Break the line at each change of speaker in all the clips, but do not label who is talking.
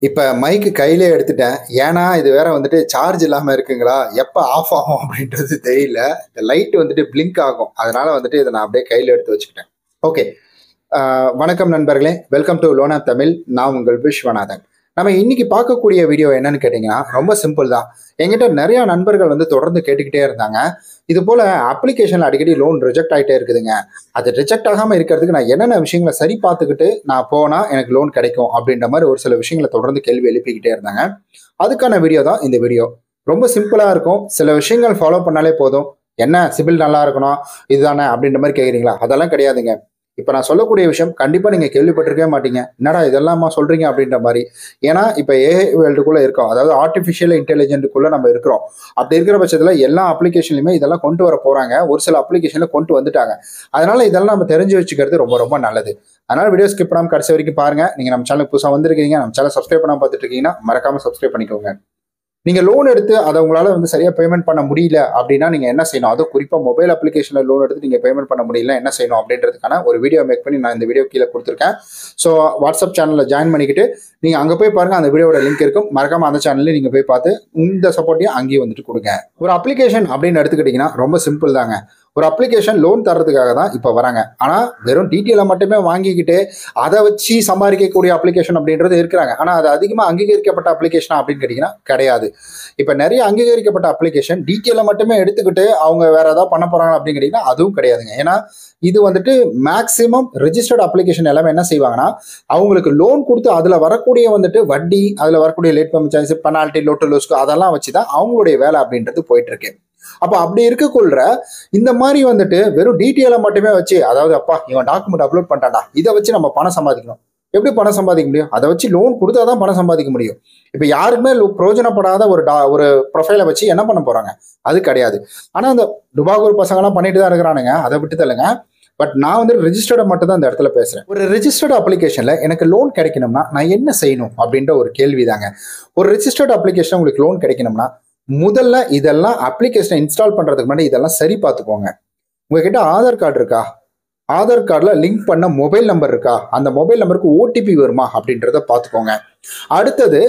இப்ப மைக் கையிலே எடுத்துட்டேன். ஏன்னா, இது வேற வந்துட்டு சார்ஜ் இல்லாம இருக்குங்களா? எப்ப ஆஃப் ஆகும் அப்படின்றது தெரியல. இந்த லைட் வந்துட்டு பிளிங்க் ஆகும். அதனால வந்துட்டு இத நான் அப்படியே கையில எடுத்து வச்சுக்கிட்டேன். ஓகே. வணக்கம் நண்பர்களே. வெல்கம் டு லோனா தமிழ். நான் உங்கள் விஸ்வநாதன். நம்ம இன்னைக்கு பார்க்கக்கூடிய வீடியோ என்னன்னு கேட்டீங்கன்னா, ரொம்ப சிம்பிள் தான். என்கிட்ட நெறைய நண்பர்கள் வந்து தொடர்ந்து கேட்டுக்கிட்டே இருந்தாங்க. இது போல அப்ளிகேஷன்ல அடிக்கடி லோன் ரிஜெக்ட் ஆயிட்டே இருக்குதுங்க. அது ரிஜெக்ட் ஆகாம இருக்கிறதுக்கு நான் என்னென்ன விஷயங்கள சரி பார்த்துக்கிட்டு நான் போனா எனக்கு லோன் கிடைக்கும் அப்படின்ற மாரி ஒரு சில விஷயங்கள தொடர்ந்து கேள்வி எழுப்பிக்கிட்டே இருந்தாங்க. அதுக்கான வீடியோ தான் இந்த வீடியோ. ரொம்ப சிம்பிளா இருக்கும். சில விஷயங்கள் ஃபாலோ பண்ணாலே போதும். என்ன சிபில் நல்லா இருக்கணும், இதுதானே அப்படின்ற மாரி கேட்குறீங்களா? அதெல்லாம் கிடையாதுங்க. இப்ப நான் சொல்லக்கூடிய விஷயம் கண்டிப்பா நீங்க கேள்விப்பட்டிருக்கவே மாட்டீங்க. என்னடா இதெல்லாமா சொல்றீங்க அப்படின்ற மாரி. ஏன்னா இப்ப ஏஐ வேர்ல்டுக்குள்ள இருக்கோம். அதாவது ஆர்டிஃபிஷியல் இன்டெலிஜென்ட்க்குள்ள நம்ம இருக்கிறோம். அப்படி இருக்கிற பட்சத்துல எல்லா அப்ளிகேஷன்லயுமே இதெல்லாம் கொண்டு வர போறாங்க. ஒரு சில அப்ளிகேஷன்ல கொண்டு வந்துட்டாங்க. அதனால இதெல்லாம் நம்ம தெரிஞ்சு வச்சுக்கிறது ரொம்ப ரொம்ப நல்லது. அதனால வீடியோ ஸ்கிப் பண்ணாம கடைசி வரைக்கும் பாருங்க. நீங்க நம்ம சேனலுக்கு புதுசா வந்திருக்கீங்க, நம்ம சேனல் சப்ஸ்கிரைப் பண்ணாம பார்த்துட்டு இருக்கீங்கன்னா மறக்காம சப்ஸ்கிரைப் பண்ணிக்கோங்க. நீங்க லோன் எடுத்து அதை உங்களால வந்து சரியா பேமெண்ட் பண்ண முடியல அப்படின்னா நீங்க என்ன செய்யணும்? அதுவும் குறிப்பா மொபைல் அப்ளிகேஷன்ல லோன் எடுத்து நீங்க பேமெண்ட் பண்ண முடியல என்ன செய்யணும் அப்படின்றதுக்கான ஒரு வீடியோ மேக் பண்ணி நான் இந்த வீடியோ கீழே கொடுத்துருக்கேன். ஸோ வாட்ஸ்அப் சேனல்ல ஜாயின் பண்ணிக்கிட்டு நீங்க அங்க போய் பாருங்க, அந்த வீடியோட லிங்க் இருக்கும். மறக்காம அந்த சேனல்ல நீங்க போய் பார்த்து இந்த சப்போர்ட்டையும் அங்கேயும் வந்துட்டு கொடுங்க. ஒரு அப்ளிகேஷன் அப்படின்னு எடுத்துக்கிட்டீங்கன்னா ரொம்ப சிம்பிள் தாங்க. ஒரு அப்ளிகேஷன் லோன் தர்றதுக்காக தான் இப்போ வராங்க. ஆனால் வெறும் டீட்டெயிலை மட்டுமே வாங்கிக்கிட்டு அதை வச்சு சம்பாதிக்கக்கூடிய அப்ளிகேஷன் அப்படின்றது இருக்கிறாங்க. ஆனால் அது அதிகமாக அங்கீகரிக்கப்பட்ட அப்ளிகேஷனா அப்படின்னு கேட்டிங்கன்னா கிடையாது. இப்போ நிறைய அங்கீகரிக்கப்பட்ட அப்ளிகேஷன் டீட்டெயிலை மட்டுமே எடுத்துக்கிட்டு அவங்க வேற ஏதாவது பண்ண போறாங்க அப்படின்னு கேட்டிங்கன்னா அதுவும் கிடையாதுங்க. ஏன்னா இது வந்துட்டு மேக்ஸிமம் ரெஜிஸ்டர்ட் அப்ளிகேஷன் எல்லாமே என்ன செய்வாங்கன்னா அவங்களுக்கு லோன் கொடுத்து அதில் வரக்கூடிய வந்துட்டு வட்டி, அதில் வரக்கூடிய லேட் பேமெண்ட் சார்ஜ், பெனால்ட்டி, லோட்டு லோஸ்க்கு அதெல்லாம் வச்சு தான் அவங்களுடைய வேலை அப்படின்றது போயிட்டு இருக்கு. அப்ப அப்படி இருக்கக்குள்ள இந்த மாதிரி வந்துட்டு வெறும் டீட்டெயிலை மட்டுமே வச்சு, அதாவது அப்பா இவன் டாக்குமெண்ட் அப்லோட் பண்ணிட்டாடா, இதை வச்சு நம்ம பணம் சம்பாதிக்கணும். எப்படி பணம் சம்பாதிக்க முடியும்? அதை வச்சு லோன் கொடுத்தாதான் பணம் சம்பாதிக்க முடியும். இப்ப யாருக்குமே பிரயோஜனப்படாத ஒரு ப்ரொஃபைலை வச்சு என்ன பண்ண போறாங்க? அது கிடையாது. ஆனா அந்த டுபாகூர் பசங்க எல்லாம் பண்ணிட்டு தான் இருக்கிறானுங்க. அதை விட்டு தள்ளுங்க. பட் நான் வந்து ரெஜிஸ்டர்டை மட்டும் தான் இந்த இடத்துல பேசுறேன். ஒரு ரெஜிஸ்டர்ட் அப்ளிகேஷன்ல எனக்கு லோன் கிடைக்கணும்னா நான் என்ன செய்யணும் அப்படின்ற ஒரு கேள்வி தாங்க. ஒரு ரெஜிஸ்டர்ட் அப்ளிகேஷன் உங்களுக்கு லோன் கிடைக்கணும்னா முதல்ல இதெல்லாம் அப்ளிகேஷனை இன்ஸ்டால் பண்றதுக்கு முன்னாடி இதெல்லாம் சரி பார்த்துக்கோங்க. உங்ககிட்ட ஆதார் கார்டு இருக்கா? ஆதார் கார்டில் லிங்க் பண்ண மொபைல் நம்பர் இருக்கா? அந்த மொபைல் நம்பருக்கு ஓடிபி வருமா அப்படின்றத பார்த்துக்கோங்க. அடுத்தது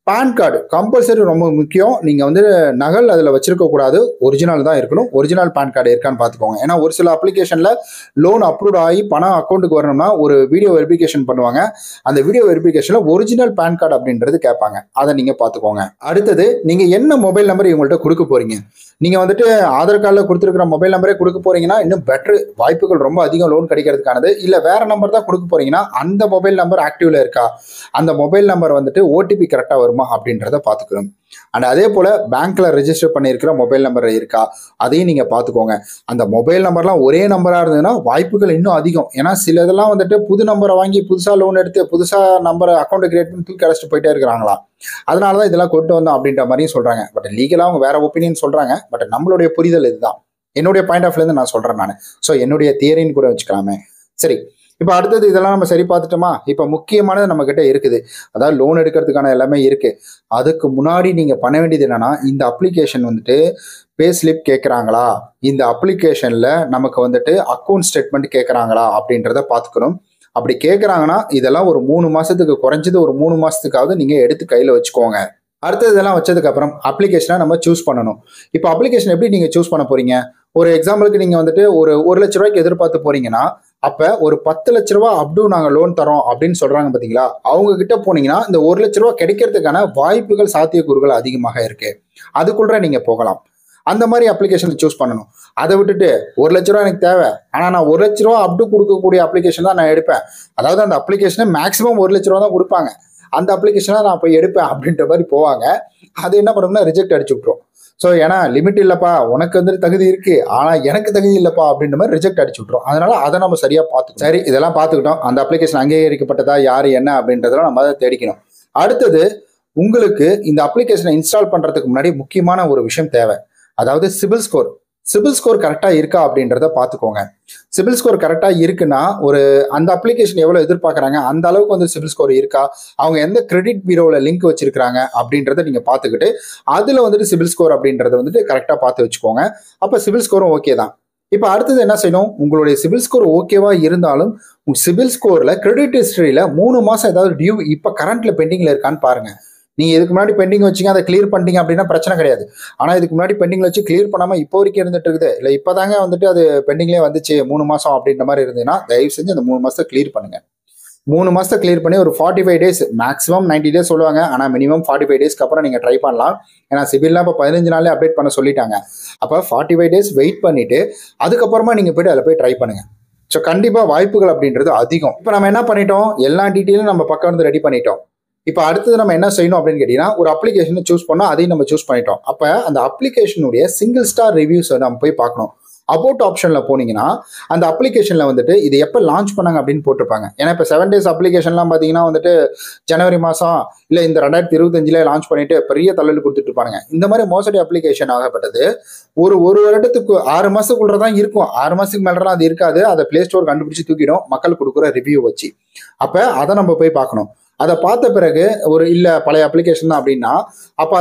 பேன் கார்டு கம்பல்சரி, ரொம்ப முக்கியம். நீங்க வந்து நகல் அதில் வச்சிருக்க கூடாது, ஒரிஜினல் தான் இருக்கணும். ஒரிஜினல் பேன் கார்டு இருக்கான்னு பார்த்துக்கோங்க. ஏன்னா ஒரு சில அப்ளிகேஷன்ல லோன் அப்ரூவ் ஆகி பணம் அக்கௌண்ட்டுக்கு வரணும்னா ஒரு வீடியோ வெரிஃபிகேஷன் பண்ணுவாங்க. அந்த வீடியோ வெரிஃபிகேஷன்ல ஒரிஜினல் பேன் கார்டு அப்படின்றது கேட்பாங்க. அதை நீங்க பார்த்துக்கோங்க. அடுத்தது நீங்க என்ன மொபைல் நம்பர் இவங்கள்ட்ட கொடுக்க போறீங்க? நீங்க வந்துட்டு ஆதார் கார்டில் கொடுத்துருக்கிற மொபைல் நம்பரே கொடுக்க போறீங்கன்னா இன்னும் பெட்டர், வாய்ப்புகள் ரொம்ப அதிகம் லோன் கிடைக்கிறதுக்கானது. இல்ல வேற நம்பர் தான் கொடுக்க போறீங்கன்னா அந்த மொபைல் நம்பர் ஆக்டிவ்ல இருக்கா, அந்த மொபைல் நம்பர் வந்துட்டு ஓடிபி கரெக்டா வருமா அப்படின்றத பார்த்துக்கணும். அண்ட் அதே போல பேங்க்ல ரெஜிஸ்டர் பண்ணியிருக்கிற மொபைல் நம்பர் இருக்கா, அதையும் நீங்க பார்த்துக்கோங்க. அந்த மொபைல் நம்பர்லாம் ஒரே நம்பரா இருந்ததுன்னா வாய்ப்புகள் இன்னும் அதிகம். ஏன்னா சில இதெல்லாம் வந்துட்டு புது நம்பரை வாங்கி புதுசா லோன் எடுத்து புதுசா நம்பரை அக்கௌண்ட் கிரியேட் பண்ணி தூக்கி அடைச்சிட்டு போயிட்டே இருக்கிறாங்களா. அதனாலதான் இதெல்லாம் கொண்டு வந்தோம் அப்படின்ற மாதிரியும் சொல்றாங்க. பட் லீகலா அவங்க வேற ஒப்பீனியன் சொல்றாங்க. பட் நம்மளுடைய புரிதல் இதுதான். என்னுடைய பாயிண்ட் ஆஃப் இருந்து நான் சொல்றேன். நான் ஸோ என்னுடைய தியரின்னு கூட வச்சுக்கலாமே. சரி, இப்போ அடுத்தது இதெல்லாம் நம்ம சரி பார்த்துட்டோமா? இப்போ முக்கியமானது நம்ம கிட்ட இருக்குது. அதாவது லோன் எடுக்கிறதுக்கான எல்லாமே இருக்கு. அதுக்கு முன்னாடி நீங்க பண்ண வேண்டியது என்னன்னா, இந்த அப்ளிகேஷன் வந்துட்டு பே ஸ்லிப் கேட்குறாங்களா, இந்த அப்ளிகேஷன்ல நமக்கு வந்துட்டு அக்கௌண்ட் ஸ்டேட்மெண்ட் கேட்குறாங்களா அப்படின்றத பார்த்துக்கணும். அப்படி கேட்குறாங்கன்னா இதெல்லாம் ஒரு 3 மாசத்துக்கு, குறைஞ்சது ஒரு 3 மாசத்துக்காவது நீங்க எடுத்து கையில வச்சுக்கோங்க. அடுத்தது இதெல்லாம் வச்சதுக்கு அப்புறம் அப்ளிகேஷனை நம்ம சூஸ் பண்ணணும். இப்போ அப்ளிகேஷன் எப்படி நீங்க சூஸ் பண்ண போறீங்க? ஒரு எக்ஸாம்பிளுக்கு நீங்க வந்துட்டு ஒரு 1,00,000 எதிர்பார்த்து போறீங்கன்னா, அப்ப ஒரு 10,00,000 அப்டூ நாங்க லோன் தரோம் அப்படின்னு சொல்றாங்க பாத்தீங்களா, அவங்க கிட்ட போனீங்கன்னா இந்த 1,00,000 கிடைக்கிறதுக்கான வாய்ப்புகள், சாத்தியக்கூறுகள் அதிகமாக இருக்கு. அதுக்குள்ள நீங்க போகலாம். அந்த மாதிரி அப்ளிகேஷன் சூஸ் பண்ணணும். அதை விட்டுட்டு 1,00,000 எனக்கு தேவை, ஆனா நான் 1,00,000 அப்டூ கொடுக்கக்கூடிய அப்ளிகேஷன் தான் நான் எடுப்பேன், அதாவது அந்த அப்ளிகேஷனை மேக்ஸிமம் 1,00,000 தான் கொடுப்பாங்க, அந்த அப்ளிகேஷனை நான் போய் எடுப்பேன் அப்படின்ற மாதிரி போவாங்க. அது என்ன பண்ணும்னா ரிஜெக்ட் அடிச்சு விட்டுரும். ஸோ ஏன்னா லிமிட் இல்லப்பா, உனக்கு வந்துட்டு தகுதி இருக்கு, ஆனா எனக்கு தகுதி இல்லப்பா அப்படின்ற மாதிரி ரிஜெக்ட் அடிச்சு விட்டுரும். அதனால அதை நம்ம சரியா பார்த்துக்கணும். சரி, இதெல்லாம் பார்த்துக்கிட்டோம். அந்த அப்ளிகேஷன் அங்கீகரிக்கப்பட்டதா, யாரு என்ன அப்படின்றதெல்லாம் நம்ம அதை தேடிக்கணும். அடுத்தது உங்களுக்கு இந்த அப்ளிகேஷனை இன்ஸ்டால் பண்றதுக்கு முன்னாடி முக்கியமான ஒரு விஷயம் தேவை. அதாவது சிபில் ஸ்கோர். சிபில் ஸ்கோர் கரெக்டா இருக்கா அப்படின்றத பார்த்துக்கோங்க. சிபில் ஸ்கோர் கரெக்டா இருக்குன்னா ஒரு அந்த அப்ளிகேஷன் எவ்வளவு எதிர்பார்க்கறாங்க அந்த அளவுக்கு வந்து சிபில் ஸ்கோர் இருக்கா, அவங்க எந்த கிரெடிட் பீரோல லிங்க் வச்சிருக்காங்க அப்படின்றத நீங்க பார்த்துக்கிட்டு அதுல வந்துட்டு சிபில் ஸ்கோர் அப்படின்றத வந்துட்டு கரெக்டா பார்த்து வச்சுக்கோங்க. அப்ப சிபில் ஸ்கோரும் ஓகே தான். இப்போ அடுத்தது என்ன செய்யணும், உங்களுடைய சிபில் ஸ்கோர் ஓகேவா இருந்தாலும் உங்க சிபில் ஸ்கோர்ல கிரெடிட் ஹிஸ்டரியில 3 மாசம் ஏதாவது டியூ இப்போ கரண்ட்ல பெண்டிங்ல இருக்கான்னு பாருங்க. நீங்க இதுக்கு முன்னாடி பெண்டிங் வச்சிங்க, அதை கிளியர் பண்ணிட்டீங்க அப்படின்னா பிரச்சனை கிடையாது. ஆனா இதுக்கு முன்னாடி பெண்டிங்ல வச்சு கிளியர் பண்ணாம இப்போ வரைக்கும் இருந்துட்டு இருக்குது, இல்லை இப்போதாங்க வந்துட்டு அது பெண்டிங்லேயே வந்துச்சு 3 மாசம் அப்படின்ற மாதிரி இருந்ததுன்னா தயவு செஞ்சு அந்த 3 மாசத்தை கிளியர் பண்ணுங்க. 3 மாசத்தை கிளியர் பண்ணி ஒரு 45 டேஸ், மேக்ஸிமம் 90 டேஸ் சொல்லுவாங்க, ஆனால் மினிமம் 45 டேஸ்க்கு அப்புறம் நீங்கள் ட்ரை பண்ணலாம். ஏன்னா சிபில்லாம் இப்போ 15 நாளே அப்டேட் பண்ண சொல்லிட்டாங்க. அப்போ 45 டேஸ் வெயிட் பண்ணிட்டு அதுக்கப்புறமா நீங்கள் போய்ட்டு அதில் போய் ட்ரை பண்ணுங்க. ஸோ கண்டிப்பாக வாய்ப்புகள் அப்படின்றது அதிகம். இப்போ நம்ம என்ன பண்ணிட்டோம், எல்லா டீட்டெயிலும் நம்ம பக்கம் வந்து ரெடி பண்ணிட்டோம். இப்போ அடுத்தது நம்ம என்ன செய்யணும் அப்படின்னு கேட்டீங்கன்னா, ஒரு அப்ளிகேஷனை சூஸ் பண்ணோம், அதையும் நம்ம சூஸ் பண்ணிட்டோம். அப்போ அந்த அப்ளிகேஷனுடைய சிங்கிள் ஸ்டார் ரிவ்யூஸ் நம்ம போய் பார்க்கணும். அபவுட் ஆப்ஷன்ல போனீங்கன்னா அந்த அப்ளிகேஷன்ல வந்துட்டு இது எப்போ லான்ச் பண்ணாங்க அப்படின்னு போட்டிருப்பாங்க. ஏன்னா இப்போ 7 days அப்ளிகேஷன்லாம் பார்த்தீங்கன்னா வந்துட்டு ஜனவரி மாதம் இல்லை இந்த 2025 லான்ச் பண்ணிட்டு பெரிய தள்ளல் கொடுத்துட்டு இருப்பாங்க. இந்த மாதிரி மோசடி அப்ளிகேஷன் ஆகப்பட்டது ஒரு வருடத்துக்கு 6 மாசத்துக்குள்ள தான் இருக்கும். 6 மாசத்துக்கு மேலாம் அது இருக்காது. அதை பிளே ஸ்டோர் கண்டுபிடிச்சு தூக்கிடும் மக்கள் கொடுக்குற ரிவ்யூ வச்சு. அப்போ அதை நம்ம போய் பார்க்கணும். அதை பார்த்த பிறகு ஒரு இல்லை பழைய அப்ளிகேஷன் தான் அப்படின்னா அப்போ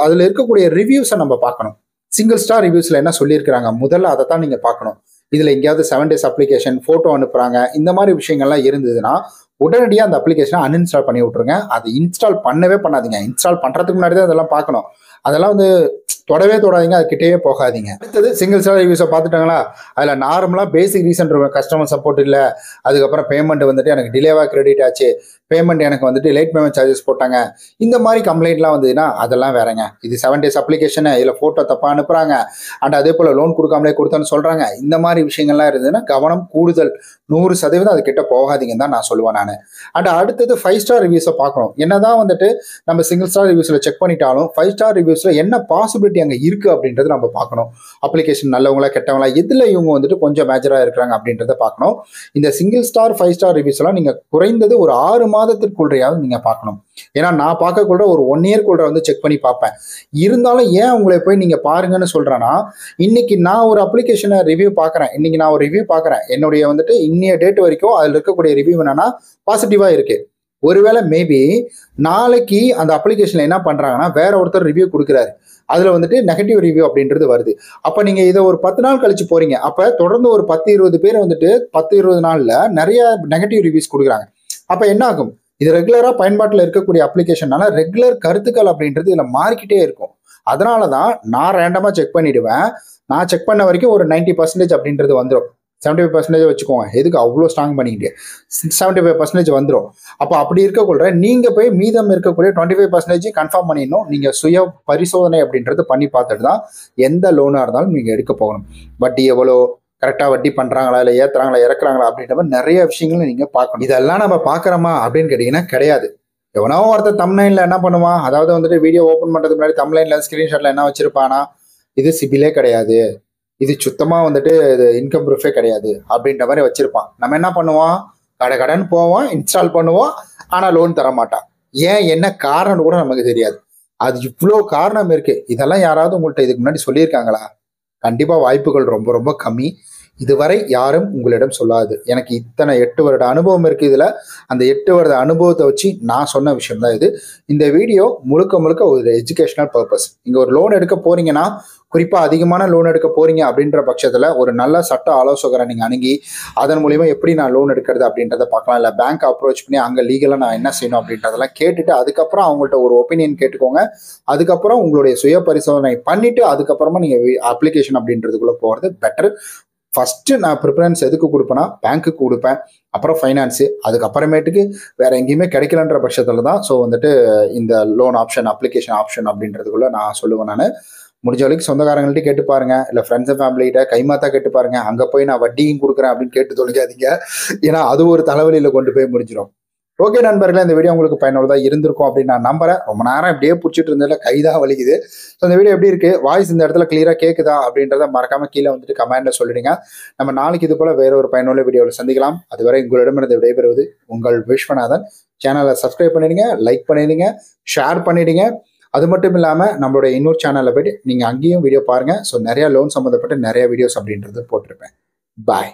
அதில் இருக்கக்கூடிய ரிவ்யூஸை நம்ம பார்க்கணும். சிங்கிள் ஸ்டார் ரிவ்யூஸில் என்ன சொல்லியிருக்கிறாங்க முதல்ல அதை தான் நீங்கள் பார்க்கணும். இதில் எங்கேயாவது 7 days அப்ளிகேஷன் ஃபோட்டோ அனுப்புகிறாங்க இந்த மாதிரி விஷயங்கள்லாம் இருந்ததுன்னா உடனடியாக அந்த அப்ளிகேஷனை அன்இன்ஸ்டால் பண்ணி விட்ருங்க. அது இன்ஸ்டால் பண்ணவே பண்ணாதீங்க. இன்ஸ்டால் பண்ணுறதுக்கு முன்னாடி தான் அதெல்லாம் பார்க்கணும். அதெல்லாம் வந்து தொடவே தொடாதீங்க, அது கிட்டேயே போகாதீங்க. அடுத்தது சிங்கிள் ஸ்டார் ரிவ்யூஸை பார்த்துட்டாங்களா, அதில் நார்மலாக பேசிக் ரீசன் இருக்கும், கஸ்டமர் சப்போர்ட் இல்லை, அதுக்கப்புறம் பேமெண்ட் வந்துட்டு எனக்கு டிலேவாக கிரெடிட் ஆச்சு, பேமெண்ட் எனக்கு வந்துட்டு லேட் பேமெண்ட் சார்ஜஸ் போட்டாங்க, இந்த மாதிரி கம்ப்ளைண்ட்லாம் வந்ததுன்னா அதெல்லாம் வேறங்க. இது 7 days அப்ளிகேஷனு, இதில் ஃபோட்டோ தப்பாக அனுப்புகிறாங்க அண்ட் அதே போல் லோன் கொடுக்காமலே கொடுத்தான்னு சொல்கிறாங்க, இந்த மாதிரி விஷயங்கள்லாம் இருந்ததுன்னா கவனம் கூடுதல் 100% அது கிட்ட போகாதீங்கன்னு தான் நான் சொல்லுவேன் நான். அண்ட் அடுத்தது 5 ஸ்டார் ரிவ்யூஸை பார்க்கணும். என்னதான் வந்துட்டு நம்ம சிங்கிள் ஸ்டார் ரிவ்யூஸில் செக் பண்ணிட்டாலும் 5 ஸ்டார் ரிவ்யூஸில் என்ன பாசிபிலிட்டி அங்கே இருக்குது அப்படின்றது நம்ம பார்க்கணும். அப்ளிகேஷன் நல்லவங்களா கெட்டவங்களா, எதில் இவங்க வந்துட்டு கொஞ்சம் மேஜராக இருக்கிறாங்க அப்படின்றத பார்க்கணும். இந்த சிங்கிள் ஸ்டார் 5 ஸ்டார் ரிவ்யூஸ்லாம் நீங்கள் குறைந்தது ஒரு 6 மாதத்திற்குள்ளையாவது நீங்கள் பார்க்கணும். ஏன்னா நான் பார்க்கக்கூட ஒரு 1 இயர்க்குள்ள வந்து செக் பண்ணி பார்ப்பேன். இருந்தாலும் ஏன் உங்களை போய் நீங்கள் பாருங்கன்னு சொல்கிறேன்னா, இன்னைக்கு நான் ஒரு அப்ளிகேஷனை ரிவ்யூ பார்க்குறேன், இன்னைக்கு நான் ஒரு ரிவ்யூ பார்க்குறேன், என்னுடைய வந்துட்டு இன்னைய டேட் வரைக்கும் அதில் இருக்கக்கூடிய ரிவ்யூ என்னன்னா பாசிட்டிவாக இருக்குது. ஒருவேளை மேபி நாளைக்கு அந்த அப்ளிகேஷன்ல என்ன பண்றாங்கன்னா வேற ஒருத்தர் ரிவ்யூ கொடுக்குறாரு, அதுல வந்துட்டு நெகட்டிவ் ரிவ்யூ அப்படின்றது வருது. அப்ப நீங்க இதை ஒரு 10 நாள் கழிச்சு போறீங்க, அப்ப தொடர்ந்து ஒரு 10-20 பேர் வந்துட்டு 10-20 நாள்ல நிறைய நெகட்டிவ் ரிவ்யூஸ் கொடுக்குறாங்க. அப்ப என்ன ஆகும், இது ரெகுலரா பயன்பாட்டில் இருக்கக்கூடிய அப்ளிகேஷனால ரெகுலர் கருத்துக்கள் அப்படின்றது இதுல மாறிக்கிட்டே இருக்கும். அதனாலதான் நான் ரேண்டமா செக் பண்ணிடுவேன். நான் செக் பண்ண வரைக்கும் ஒரு 90% அப்படின்றது வந்துடும். 75% வச்சுக்கோங்க, எதுக்கு அவ்வளோ ஸ்ட்ராங் பண்ணிக்கிட்டு 75% வந்துடும். அப்போ அப்படி இருக்கக்குள்ள நீங்கள் போய் மீதம் இருக்கக்கூடிய 25% கன்ஃபார்ம் பண்ணிடணும். நீங்கள் சுய பரிசோதனை அப்படின்றது பண்ணி பார்த்துட்டு தான் எந்த லோனாக இருந்தாலும் நீங்கள் எடுக்க போகணும். வட்டி எவ்வளோ, கரெக்டாக வட்டி பண்ணுறாங்களா இல்லை ஏற்றுறாங்களா இறக்குறாங்களா அப்படின்ற மாதிரி நிறைய விஷயங்கள் நீங்கள் பார்க்கணும். இதெல்லாம் நம்ம பார்க்குறோமா அப்படின்னு கேட்டிங்கன்னா கிடையாது. எவனோ ஒருத்தர் தம்ப்நெயில்ல என்ன பண்ணுவான், அதாவது வந்துட்டு வீடியோ ஓப்பன் பண்ணுறதுக்கு முன்னாடி தம்ப்நெயில்ல ஸ்க்ரீன்ஷாட்டில் என்ன வச்சிருப்பானா, இது சிபிலே கிடையாது, இது சுத்தமாக வந்துட்டு இது இன்கம் ப்ரூஃபே கிடையாது அப்படின்ற மாதிரி வச்சிருப்பான். நம்ம என்ன பண்ணுவோம், கடன் போவோம், இன்ஸ்டால் பண்ணுவோம், ஆனால் லோன் தர மாட்டான். ஏன், என்ன காரணம் கூட நமக்கு தெரியாது. அது இவ்வளோ காரணம் இருக்கு. இதெல்லாம் யாராவது உங்கள்கிட்ட இதுக்கு முன்னாடி சொல்லியிருக்காங்களா? கண்டிப்பாக வாய்ப்புகள் ரொம்ப ரொம்ப கம்மி. இதுவரை யாரும் உங்களிடம் சொல்லாது. எனக்கு இத்தனை 8 வருட அனுபவம் இருக்குது. இதில் அந்த 8 வருட அனுபவத்தை வச்சு நான் சொன்ன விஷயம் தான் இது. இந்த வீடியோ முழுக்க முழுக்க ஒரு எஜுகேஷனல் பர்பஸ். இங்கே ஒரு லோன் எடுக்க போறீங்கன்னா, குறிப்பாக அதிகமான லோன் எடுக்க போறீங்க அப்படின்ற பட்சத்தில் ஒரு நல்ல சட்ட ஆலோசகரை நீங்கள் அணுகி அதன் மூலிமா எப்படி நான் லோன் எடுக்கிறது அப்படின்றத பார்க்கலாம். இல்லை பேங்க் அப்ரோச் பண்ணி அங்கே லீகலாக நான் என்ன செய்யணும் அப்படின்றதெல்லாம் கேட்டுட்டு அதுக்கப்புறம் அவங்கள்ட்ட ஒரு ஒப்பீனியன் கேட்டுக்கோங்க. அதுக்கப்புறம் உங்களுடைய சுய பரிசோதனை பண்ணிட்டு அதுக்கப்புறமா நீங்கள் அப்ளிகேஷன் அப்படின்றதுக்குள்ளே போகிறது பெட்டர். ஃபர்ஸ்ட் நான் ப்ரிஃபரன்ஸ் எதுக்கு கொடுப்பேன்னா பேங்க்குக்கு கொடுப்பேன், அப்புறம் ஃபைனான்ஸு, அதுக்கப்புறமேட்டுக்கு வேற எங்கேயுமே கிடைக்கலன்ற பட்சத்தில் தான் ஸோ வந்துட்டு இந்த லோன் ஆப்ஷன், அப்ளிகேஷன் ஆப்ஷன் அப்படின்றதுக்குள்ள நான் சொல்லுவேன். நான் முடிஞ்ச வரைக்கும் சொந்தக்காரங்கள்ட்ட கேட்டு பாருங்க, இல்லை ஃப்ரெண்ட்ஸ் அண்ட் ஃபேமிலிகிட்ட கைமாத்தா கேட்டு பாருங்க. அங்கே போய் நான் வட்டியும் கொடுக்குறேன் அப்படின்னு கேட்டு தொலைக்காதீங்க. ஏன்னா அது ஒரு தலைவலியில் கொண்டு போய் முடிஞ்சிடும். ஓகே நண்பர்களே, இந்த வீடியோ உங்களுக்கு பயனுள்ளதாக இருந்திருக்கும் அப்படின்னு நான் நம்புறேன். ரொம்ப நேரம் இப்படியே பிடிச்சிட்டு இருந்ததில் கைதான் வலிக்குது. ஸோ இந்த வீடியோ எப்படி இருக்கு, வாய்ஸ் இந்த இடத்துல கிளியராக கேட்குதா அப்படின்றத மறக்காம கீழே வந்துட்டு கமெண்ட்ல சொல்லிடுங்க. நம்ம நாளைக்கு இது போல வேற ஒரு பயனுள்ள வீடியோவில் சந்திக்கலாம். அதுவரை உங்களிடமிருந்து விடைபெறுவது உங்கள் விஸ்வநாதன். சேனலை சப்ஸ்கிரைப் பண்ணிடுங்க, லைக் பண்ணிடுங்க, ஷேர் பண்ணிடுங்க. அது மட்டும் இல்லாமல் நம்மளுடைய இன்னொரு சேனலில் போய்ட்டு நீங்கள் அங்கேயும் வீடியோ பாருங்கள். ஸோ நிறைய லோன் சம்மந்தப்பட்ட நிறைய வீடியோஸ் அப்படின்றது போட்டிருப்பேன். பாய்.